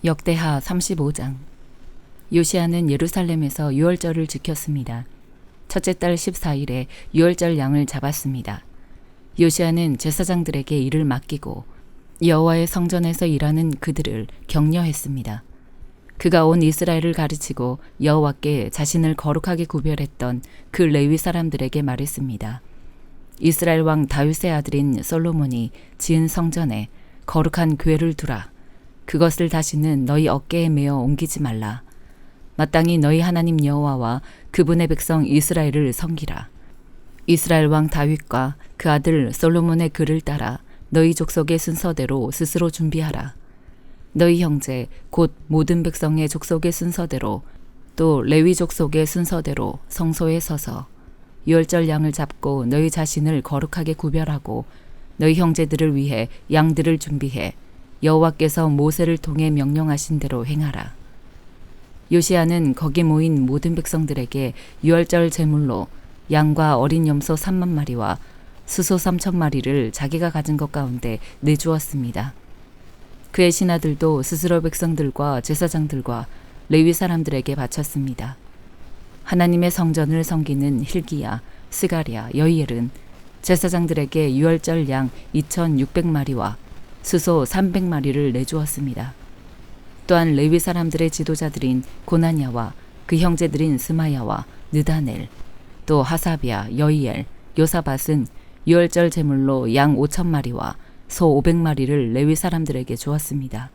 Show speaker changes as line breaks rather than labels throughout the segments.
역대하 35장. 요시야는 예루살렘에서 유월절을 지켰습니다. 첫째 달 14일에 유월절 양을 잡았습니다. 요시야는 제사장들에게 일을 맡기고 여호와의 성전에서 일하는 그들을 격려했습니다. 그가 온 이스라엘을 가르치고 여호와께 자신을 거룩하게 구별했던 그 레위 사람들에게 말했습니다. 이스라엘 왕 다윗의 아들인 솔로몬이 지은 성전에 거룩한 궤를 두라. 그것을 다시는 너희 어깨에 메어 옮기지 말라. 마땅히 너희 하나님 여호와와 그분의 백성 이스라엘을 섬기라. 이스라엘 왕 다윗과 그 아들 솔로몬의 글을 따라 너희 족속의 순서대로 스스로 준비하라. 너희 형제 곧 모든 백성의 족속의 순서대로 또 레위 족속의 순서대로 성소에 서서 유월절 양을 잡고 너희 자신을 거룩하게 구별하고 너희 형제들을 위해 양들을 준비해 여호와께서 모세를 통해 명령하신 대로 행하라. 요시야는 거기 모인 모든 백성들에게 유월절 제물로 양과 어린 염소 3만 마리와 수소 3천 마리를 자기가 가진 것 가운데 내주었습니다. 그의 신하들도 스스로 백성들과 제사장들과 레위 사람들에게 바쳤습니다. 하나님의 성전을 섬기는 hil기야, 스가랴, 여이엘은 제사장들에게 유월절 양 2,600마리와 수소 300마리를 내주었습니다. 또한 레위 사람들의 지도자들인 고나냐와 그 형제들인 스마야와 느다넬, 또 하사비야, 여이엘, 요사밧은 유월절 제물로 양 5,000마리와 소 500마리를 레위 사람들에게 주었습니다.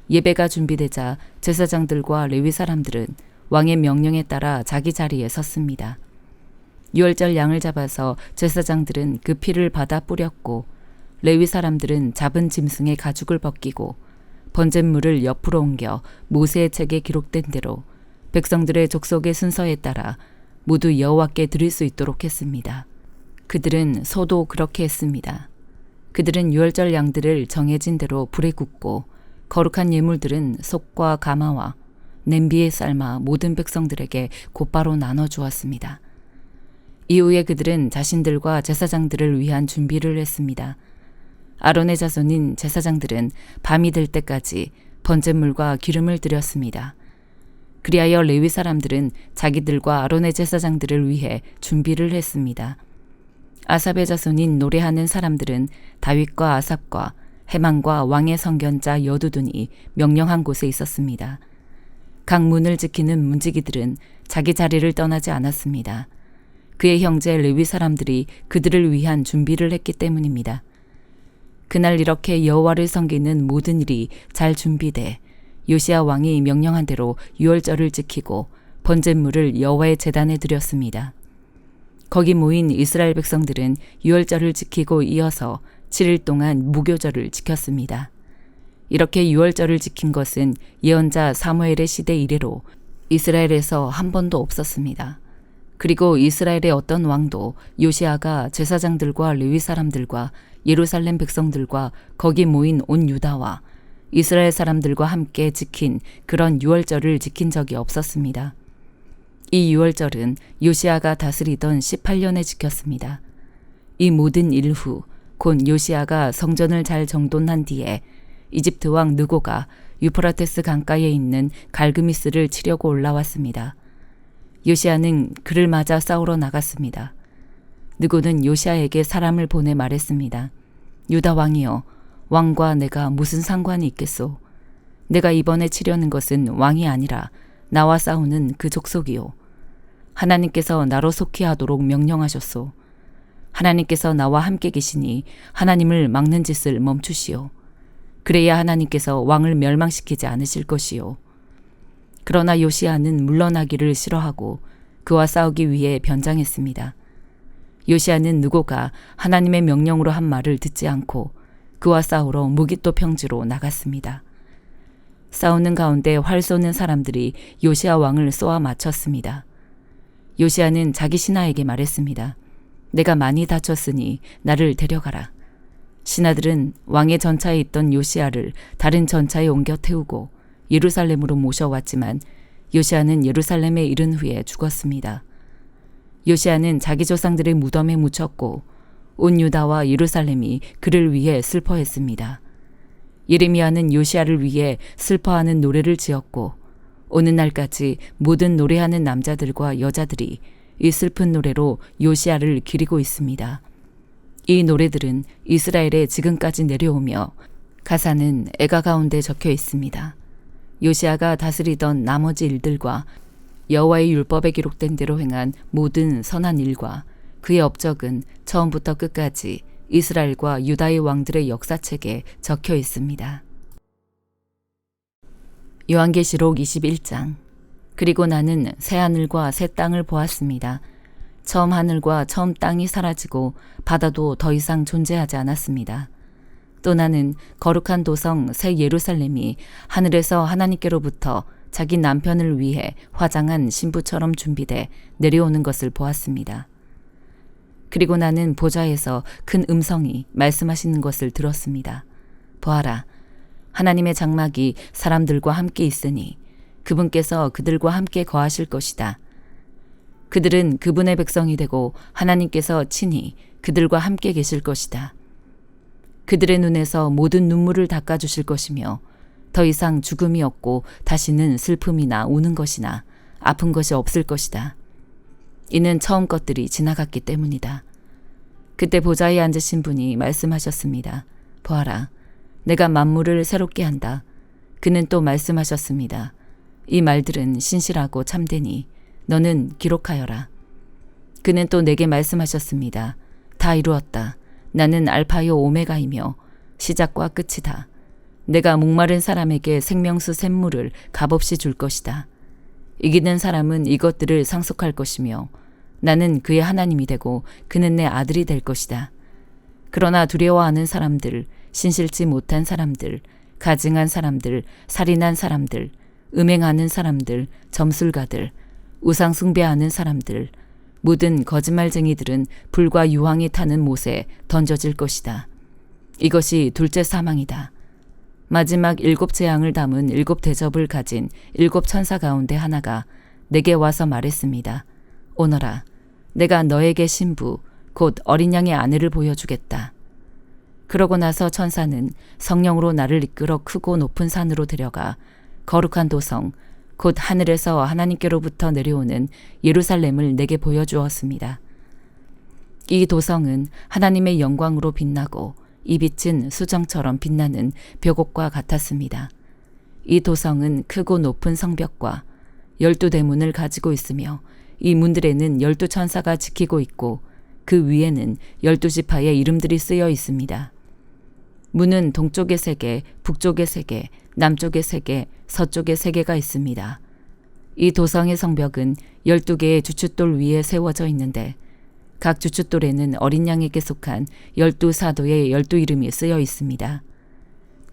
예배가 준비되자 제사장들과 레위 사람들은 왕의 명령에 따라 자기 자리에 섰습니다. 유월절 양을 잡아서 제사장들은 그 피를 받아 뿌렸고 레위 사람들은 잡은 짐승의 가죽을 벗기고 번제물을 옆으로 옮겨 모세의 책에 기록된 대로 백성들의 족속의 순서에 따라 모두 여호와께 드릴 수 있도록 했습니다. 그들은 소도 그렇게 했습니다. 그들은 유월절 양들을 정해진 대로 불에 굽고 거룩한 예물들은 속과 가마와 냄비에 삶아 모든 백성들에게 곧바로 나눠 주었습니다. 이후에 그들은 자신들과 제사장들을 위한 준비를 했습니다. 아론의 자손인 제사장들은 밤이 될 때까지 번제물과 기름을 드렸습니다. 그리하여 레위 사람들은 자기들과 아론의 제사장들을 위해 준비를 했습니다. 아삽의 자손인 노래하는 사람들은 다윗과 아삽과 헤만과 왕의 선견자 여두둔이 명령한 곳에 있었습니다. 각 문을 지키는 문지기들은 자기 자리를 떠나지 않았습니다. 그의 형제 레위 사람들이 그들을 위한 준비를 했기 때문입니다. 그날 이렇게 여호와를 섬기는 모든 일이 잘 준비돼 요시야 왕이 명령한 대로 유월절을 지키고 번제물을 여호와의 제단에 드렸습니다. 거기 모인 이스라엘 백성들은 유월절을 지키고 이어서 7일 동안 무교절을 지켰습니다. 이렇게 유월절을 지킨 것은 예언자 사무엘의 시대 이래로 이스라엘에서 한 번도 없었습니다. 그리고 이스라엘의 어떤 왕도 요시야가 제사장들과 레위 사람들과 예루살렘 백성들과 거기 모인 온 유다와 이스라엘 사람들과 함께 지킨 그런 유월절을 지킨 적이 없었습니다. 이 유월절은 요시야가 다스리던 18년에 지켰습니다. 이 모든 일 후 곧 요시야가 성전을 잘 정돈한 뒤에 이집트 왕 느고가 유프라테스 강가에 있는 갈그미스를 치려고 올라왔습니다. 요시야는 그를 맞아 싸우러 나갔습니다. 느고는 요시야에게 사람을 보내 말했습니다. 유다 왕이여, 왕과 내가 무슨 상관이 있겠소? 내가 이번에 치려는 것은 왕이 아니라 나와 싸우는 그 족속이요. 하나님께서 나로 속히 하도록 명령하셨소. 하나님께서 나와 함께 계시니 하나님을 막는 짓을 멈추시오. 그래야 하나님께서 왕을 멸망시키지 않으실 것이요. 그러나 요시야는 물러나기를 싫어하고 그와 싸우기 위해 변장했습니다. 요시야는 느고가 하나님의 명령으로 한 말을 듣지 않고 그와 싸우러 무기또 평지로 나갔습니다. 싸우는 가운데 활 쏘는 사람들이 요시야 왕을 쏘아 맞췄습니다. 요시야는 자기 신하에게 말했습니다. 내가 많이 다쳤으니 나를 데려가라. 신하들은 왕의 전차에 있던 요시야를 다른 전차에 옮겨 태우고 예루살렘으로 모셔왔지만 요시야는 예루살렘에 이른 후에 죽었습니다. 요시야는 자기 조상들의 무덤에 묻혔고 온 유다와 예루살렘이 그를 위해 슬퍼했습니다. 예레미야는 요시야를 위해 슬퍼하는 노래를 지었고 오는 날까지 모든 노래하는 남자들과 여자들이 이 슬픈 노래로 요시야를 기리고 있습니다. 이 노래들은 이스라엘에 지금까지 내려오며 가사는 애가 가운데 적혀 있습니다. 요시야가 다스리던 나머지 일들과 여호와의 율법에 기록된 대로 행한 모든 선한 일과 그의 업적은 처음부터 끝까지 이스라엘과 유다의 왕들의 역사책에 적혀 있습니다. 요한계시록 21장. 그리고 나는 새 하늘과 새 땅을 보았습니다. 처음 하늘과 처음 땅이 사라지고 바다도 더 이상 존재하지 않았습니다. 또 나는 거룩한 도성 새 예루살렘이 하늘에서 하나님께로부터 자기 남편을 위해 화장한 신부처럼 준비돼 내려오는 것을 보았습니다. 그리고 나는 보좌에서 큰 음성이 말씀하시는 것을 들었습니다. 보아라, 하나님의 장막이 사람들과 함께 있으니 그분께서 그들과 함께 거하실 것이다. 그들은 그분의 백성이 되고 하나님께서 친히 그들과 함께 계실 것이다. 그들의 눈에서 모든 눈물을 닦아주실 것이며 더 이상 죽음이 없고 다시는 슬픔이나 우는 것이나 아픈 것이 없을 것이다. 이는 처음 것들이 지나갔기 때문이다. 그때 보좌에 앉으신 분이 말씀하셨습니다. 보아라, 내가 만물을 새롭게 한다. 그는 또 말씀하셨습니다. 이 말들은 신실하고 참되니 너는 기록하여라. 그는 또 내게 말씀하셨습니다. 다 이루었다. 나는 알파요 오메가이며 시작과 끝이다. 내가 목마른 사람에게 생명수 샘물을 값없이 줄 것이다. 이기는 사람은 이것들을 상속할 것이며 나는 그의 하나님이 되고 그는 내 아들이 될 것이다. 그러나 두려워하는 사람들, 신실치 못한 사람들, 가증한 사람들, 살인한 사람들, 음행하는 사람들, 점술가들, 우상 숭배하는 사람들, 모든 거짓말쟁이들은 불과 유황이 타는 못에 던져질 것이다. 이것이 둘째 사망이다. 마지막 7 재앙을 담은 7 대접을 가진 7 천사 가운데 하나가 내게 와서 말했습니다. 오너라, 내가 너에게 신부, 곧 어린 양의 아내를 보여주겠다. 그러고 나서 천사는 성령으로 나를 이끌어 크고 높은 산으로 데려가 거룩한 도성, 곧 하늘에서 하나님께로부터 내려오는 예루살렘을 내게 보여주었습니다. 이 도성은 하나님의 영광으로 빛나고 이 빛은 수정처럼 빛나는 벽옥과 같았습니다. 이 도성은 크고 높은 성벽과 12대문을 가지고 있으며 이 문들에는 12천사가 지키고 있고 그 위에는 12지파의 이름들이 쓰여 있습니다. 문은 동쪽에 3개, 북쪽에 3개, 남쪽에 3개, 서쪽에 3개가 있습니다. 이 도성의 성벽은 12개의 주춧돌 위에 세워져 있는데 각 주춧돌에는 어린 양에게 속한 12사도의 12 이름이 쓰여 있습니다.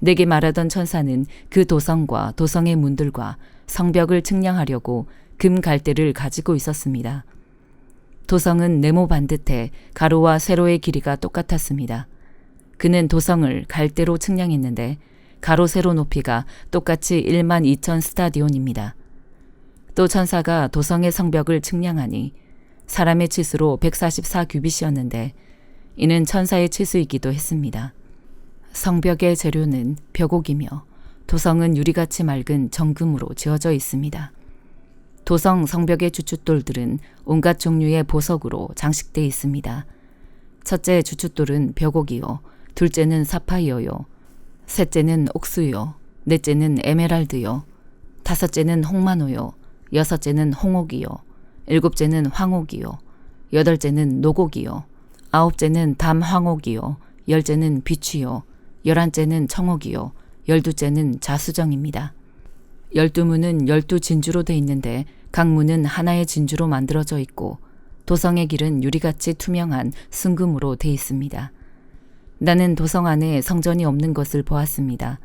내게 말하던 천사는 그 도성과 도성의 문들과 성벽을 측량하려고 금 갈대를 가지고 있었습니다. 도성은 네모 반듯해 가로와 세로의 길이가 똑같았습니다. 그는 도성을 갈대로 측량했는데 가로 세로 높이가 똑같이 12,000 스타디온입니다. 또 천사가 도성의 성벽을 측량하니 사람의 치수로 144 규빗이었는데 이는 천사의 치수이기도 했습니다. 성벽의 재료는 벽옥이며 도성은 유리같이 맑은 정금으로 지어져 있습니다. 도성 성벽의 주춧돌들은 온갖 종류의 보석으로 장식되어 있습니다. 첫째 주춧돌은 벽옥이요, 둘째는 사파이어요, 셋째는 옥수요, 넷째는 에메랄드요, 다섯째는 홍마노요, 여섯째는 홍옥이요, 일곱째는 황옥이요, 여덟째는 노곡이요, 아홉째는 담황옥이요, 열째는 비취요, 11째는 청옥이요, 12째는 자수정입니다. 12문은 12 진주로 돼 있는데 각 문은 하나의 진주로 만들어져 있고 도성의 길은 유리같이 투명한 순금으로 돼 있습니다. 나는 도성 안에 성전이 없는 것을 보았습니다.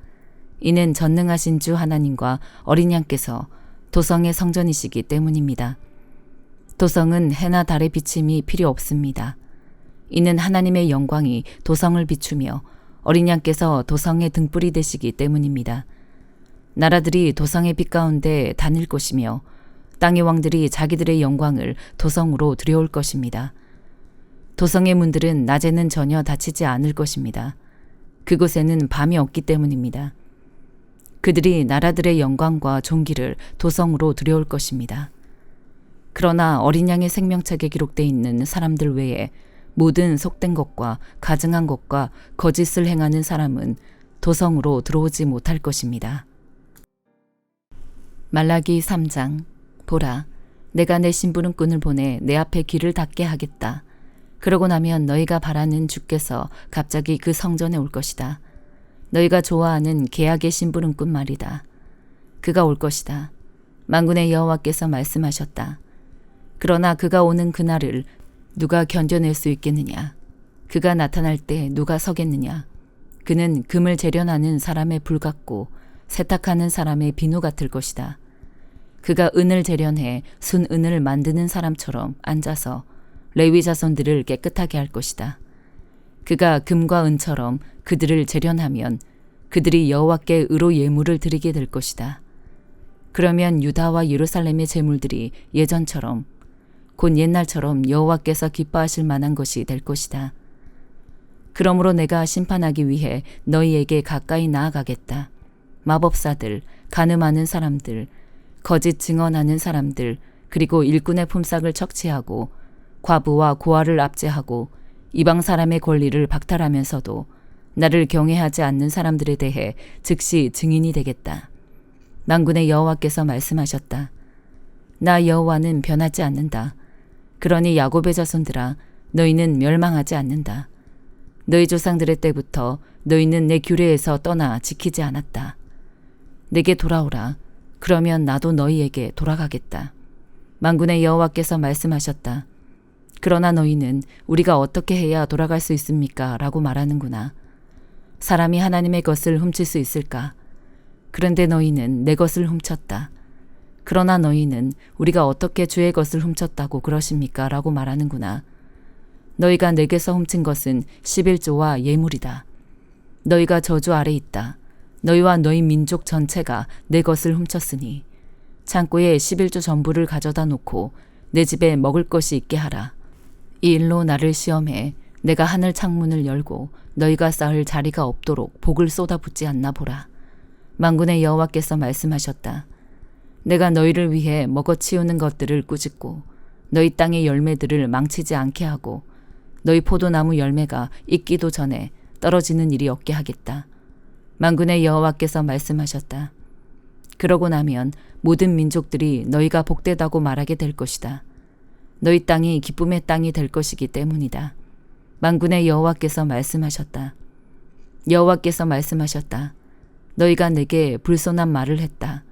이는 전능하신 주 하나님과 어린 양께서 도성의 성전이시기 때문입니다. 도성은 해나 달의 비침이 필요 없습니다. 이는 하나님의 영광이 도성을 비추며 어린 양께서 도성의 등불이 되시기 때문입니다. 나라들이 도성의 빛 가운데 다닐 것이며 땅의 왕들이 자기들의 영광을 도성으로 들여올 것입니다. 도성의 문들은 낮에는 전혀 닫히지 않을 것입니다. 그곳에는 밤이 없기 때문입니다. 그들이 나라들의 영광과 존귀를 도성으로 들여올 것입니다. 그러나 어린 양의 생명책에 기록되어 있는 사람들 외에 모든 속된 것과 가증한 것과 거짓을 행하는 사람은 도성으로 들어오지 못할 것입니다. 말라기 3장. 보라, 내가 내 심부름꾼을 보내 내 앞에 길을 닫게 하겠다. 그러고 나면 너희가 바라는 주께서 갑자기 그 성전에 올 것이다. 너희가 좋아하는 계약의 심부름꾼 말이다. 그가 올 것이다. 만군의 여호와께서 말씀하셨다. 그러나 그가 오는 그날을 누가 견뎌낼 수 있겠느냐? 그가 나타날 때 누가 서겠느냐? 그는 금을 재련하는 사람의 불 같고 세탁하는 사람의 비누 같을 것이다. 그가 은을 재련해 순은을 만드는 사람처럼 앉아서 레위 자손들을 깨끗하게 할 것이다. 그가 금과 은처럼 그들을 재련하면 그들이 여호와께 의로 예물을 드리게 될 것이다. 그러면 유다와 예루살렘의 제물들이 예전처럼 곧 옛날처럼 여호와께서 기뻐하실 만한 것이 될 것이다. 그러므로 내가 심판하기 위해 너희에게 가까이 나아가겠다. 마법사들, 간음하는 사람들, 거짓 증언하는 사람들, 그리고 일꾼의 품삯을 척취하고 과부와 고아를 압제하고 이방 사람의 권리를 박탈하면서도 나를 경외하지 않는 사람들에 대해 즉시 증인이 되겠다. 만군의 여호와께서 말씀하셨다. 나 여호와는 변하지 않는다. 그러니 야곱의 자손들아, 너희는 멸망하지 않는다. 너희 조상들의 때부터 너희는 내 규례에서 떠나 지키지 않았다. 내게 돌아오라. 그러면 나도 너희에게 돌아가겠다. 만군의 여호와께서 말씀하셨다. 그러나 너희는 우리가 어떻게 해야 돌아갈 수 있습니까? 라고 말하는구나. 사람이 하나님의 것을 훔칠 수 있을까? 그런데 너희는 내 것을 훔쳤다. 그러나 너희는 우리가 어떻게 주의 것을 훔쳤다고 그러십니까? 라고 말하는구나. 너희가 내게서 훔친 것은 11조와 예물이다. 너희가 저주 아래 있다. 너희와 너희 민족 전체가 내 것을 훔쳤으니 창고에 11조 전부를 가져다 놓고 내 집에 먹을 것이 있게 하라. 이 일로 나를 시험해 내가 하늘 창문을 열고 너희가 쌓을 자리가 없도록 복을 쏟아붓지 않나 보라. 만군의 여호와께서 말씀하셨다. 내가 너희를 위해 먹어치우는 것들을 꾸짖고 너희 땅의 열매들을 망치지 않게 하고 너희 포도나무 열매가 익기도 전에 떨어지는 일이 없게 하겠다. 만군의 여호와께서 말씀하셨다. 그러고 나면 모든 민족들이 너희가 복되다고 말하게 될 것이다. 너희 땅이 기쁨의 땅이 될 것이기 때문이다. 만군의 여호와께서 말씀하셨다. 여호와께서 말씀하셨다. 너희가 내게 불손한 말을 했다.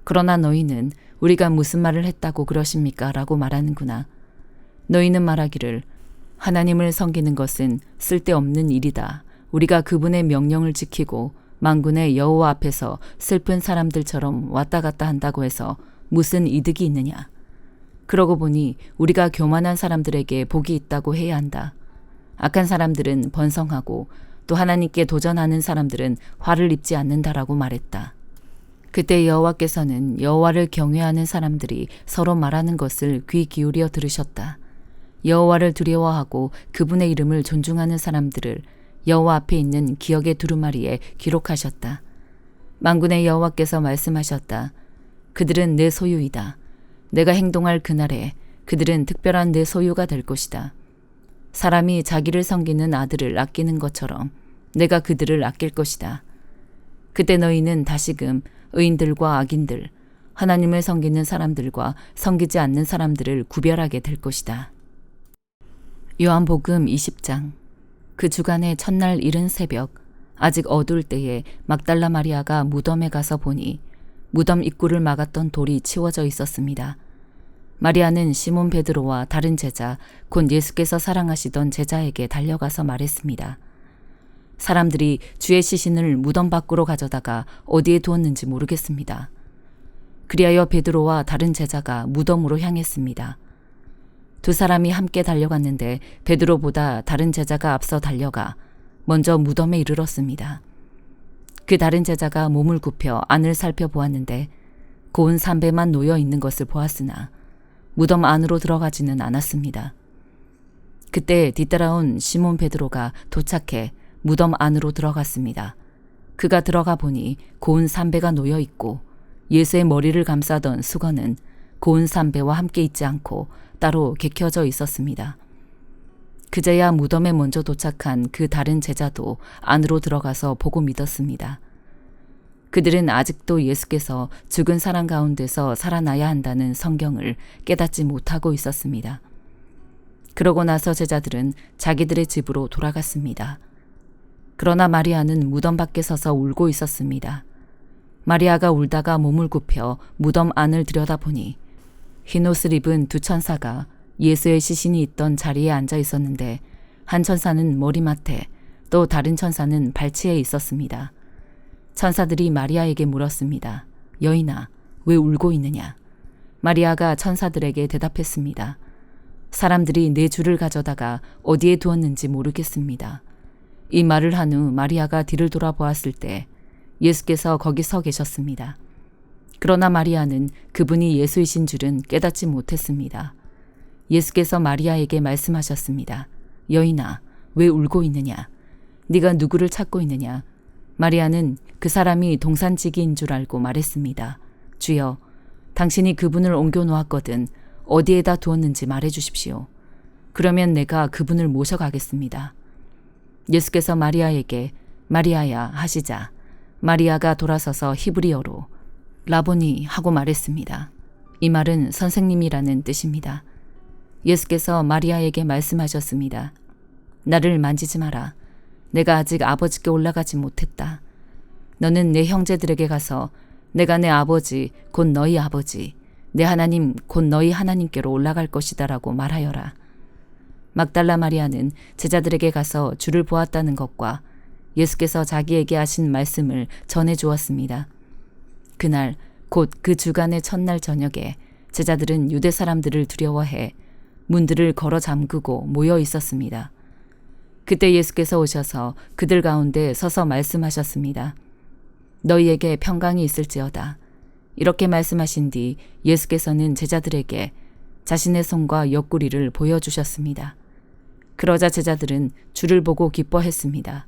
그러나 너희는 우리가 무슨 말을 했다고 그러십니까? 라고 말하는구나. 너희는 말하기를 하나님을 섬기는 것은 쓸데없는 일이다. 우리가 그분의 명령을 지키고 만군의 여호와 앞에서 슬픈 사람들처럼 왔다 갔다 한다고 해서 무슨 이득이 있느냐. 그러고 보니 우리가 교만한 사람들에게 복이 있다고 해야 한다. 악한 사람들은 번성하고 또 하나님께 도전하는 사람들은 화를 입지 않는다라고 말했다. 그때 여호와께서는 여호와를 경외하는 사람들이 서로 말하는 것을 귀 기울여 들으셨다. 여호와를 두려워하고 그분의 이름을 존중하는 사람들을 여호와 앞에 있는 기억의 두루마리에 기록하셨다. 만군의 여호와께서 말씀하셨다. 그들은 내 소유이다. 내가 행동할 그날에 그들은 특별한 내 소유가 될 것이다. 사람이 자기를 섬기는 아들을 아끼는 것처럼 내가 그들을 아낄 것이다. 그때 너희는 다시금 의인들과 악인들, 하나님을 섬기는 사람들과 섬기지 않는 사람들을 구별하게 될 것이다. 요한복음 20장. 그 주간의 첫날 이른 새벽, 아직 어두울 때에 막달라 마리아가 무덤에 가서 보니 무덤 입구를 막았던 돌이 치워져 있었습니다. 마리아는 시몬 베드로와 다른 제자, 곧 예수께서 사랑하시던 제자에게 달려가서 말했습니다. 사람들이 주의 시신을 무덤 밖으로 가져다가 어디에 두었는지 모르겠습니다. 그리하여 베드로와 다른 제자가 무덤으로 향했습니다. 두 사람이 함께 달려갔는데 베드로보다 다른 제자가 앞서 달려가 먼저 무덤에 이르렀습니다. 그 다른 제자가 몸을 굽혀 안을 살펴보았는데 고운 삼배만 놓여 있는 것을 보았으나 무덤 안으로 들어가지는 않았습니다. 그때 뒤따라온 시몬 베드로가 도착해 무덤 안으로 들어갔습니다. 그가 들어가 보니 고운 삼배가 놓여 있고 예수의 머리를 감싸던 수건은 고운 삼배와 함께 있지 않고 따로 개켜져 있었습니다. 그제야 무덤에 먼저 도착한 그 다른 제자도 안으로 들어가서 보고 믿었습니다. 그들은 아직도 예수께서 죽은 사람 가운데서 살아나야 한다는 성경을 깨닫지 못하고 있었습니다. 그러고 나서 제자들은 자기들의 집으로 돌아갔습니다. 그러나 마리아는 무덤 밖에 서서 울고 있었습니다. 마리아가 울다가 몸을 굽혀 무덤 안을 들여다보니 흰옷을 입은 두 천사가 예수의 시신이 있던 자리에 앉아 있었는데 한 천사는 머리맡에 또 다른 천사는 발치에 있었습니다. 천사들이 마리아에게 물었습니다. 여인아, 왜 울고 있느냐? 마리아가 천사들에게 대답했습니다. 사람들이 내 주를 가져다가 어디에 두었는지 모르겠습니다. 이 말을 한 후 마리아가 뒤를 돌아보았을 때 예수께서 거기 서 계셨습니다. 그러나 마리아는 그분이 예수이신 줄은 깨닫지 못했습니다. 예수께서 마리아에게 말씀하셨습니다. 여인아, 왜 울고 있느냐? 네가 누구를 찾고 있느냐? 마리아는 그 사람이 동산지기인 줄 알고 말했습니다. 주여, 당신이 그분을 옮겨 놓았거든 어디에다 두었는지 말해 주십시오. 그러면 내가 그분을 모셔가겠습니다. 예수께서 마리아에게 마리아야 하시자 마리아가 돌아서서 히브리어로 라보니 하고 말했습니다. 이 말은 선생님이라는 뜻입니다. 예수께서 마리아에게 말씀하셨습니다. 나를 만지지 마라. 내가 아직 아버지께 올라가지 못했다. 너는 내 형제들에게 가서 내가 내 아버지 곧 너희 아버지 내 하나님 곧 너희 하나님께로 올라갈 것이다 라고 말하여라. 막달라 마리아는 제자들에게 가서 주를 보았다는 것과 예수께서 자기에게 하신 말씀을 전해 주었습니다. 그날 곧 그 주간의 첫날 저녁에 제자들은 유대 사람들을 두려워해 문들을 걸어 잠그고 모여 있었습니다. 그때 예수께서 오셔서 그들 가운데 서서 말씀하셨습니다. 너희에게 평강이 있을지어다. 이렇게 말씀하신 뒤 예수께서는 제자들에게 자신의 손과 옆구리를 보여주셨습니다. 그러자 제자들은 주를 보고 기뻐했습니다.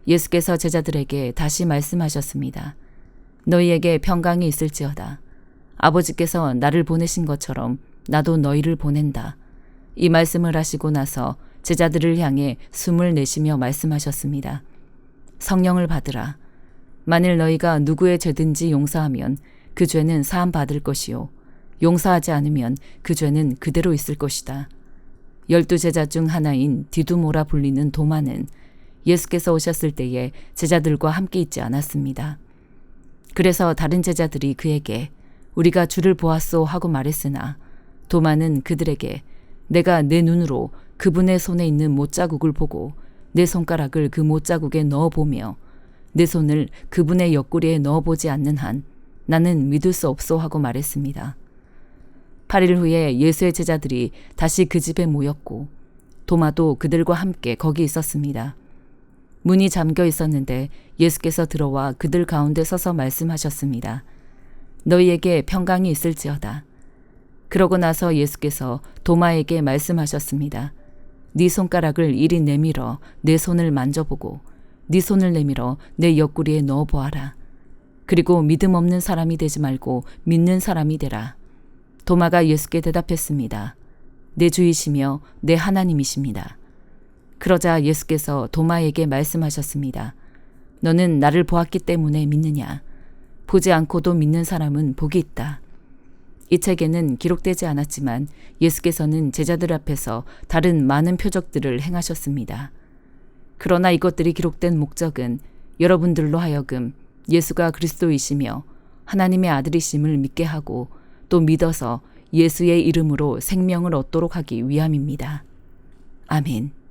예수께서 제자들에게 다시 말씀하셨습니다. 너희에게 평강이 있을지어다. 아버지께서 나를 보내신 것처럼 나도 너희를 보낸다. 이 말씀을 하시고 나서 제자들을 향해 숨을 내쉬며 말씀하셨습니다. 성령을 받으라. 만일 너희가 누구의 죄든지 용서하면 그 죄는 사함 받을 것이요. 용서하지 않으면 그 죄는 그대로 있을 것이다. 12제자 중 하나인 디두모라 불리는 도마는 예수께서 오셨을 때에 제자들과 함께 있지 않았습니다. 그래서 다른 제자들이 그에게 우리가 주를 보았소 하고 말했으나 도마는 그들에게 내가 내 눈으로 그분의 손에 있는 못자국을 보고 내 손가락을 그 못자국에 넣어보며 내 손을 그분의 옆구리에 넣어보지 않는 한 나는 믿을 수 없소 하고 말했습니다. 8일 후에 예수의 제자들이 다시 그 집에 모였고 도마도 그들과 함께 거기 있었습니다. 문이 잠겨 있었는데 예수께서 들어와 그들 가운데 서서 말씀하셨습니다. 너희에게 평강이 있을지어다. 그러고 나서 예수께서 도마에게 말씀하셨습니다. 네 손가락을 이리 내밀어 내 손을 만져보고 네 손을 내밀어 내 옆구리에 넣어보아라. 그리고 믿음 없는 사람이 되지 말고 믿는 사람이 되라. 도마가 예수께 대답했습니다. 내 주이시며 내 하나님이십니다. 그러자 예수께서 도마에게 말씀하셨습니다. 너는 나를 보았기 때문에 믿느냐? 보지 않고도 믿는 사람은 복이 있다. 이 책에는 기록되지 않았지만 예수께서는 제자들 앞에서 다른 많은 표적들을 행하셨습니다. 그러나 이것들이 기록된 목적은 여러분들로 하여금 예수가 그리스도이시며 하나님의 아들이심을 믿게 하고 또 믿어서 예수의 이름으로 생명을 얻도록 하기 위함입니다. 아멘.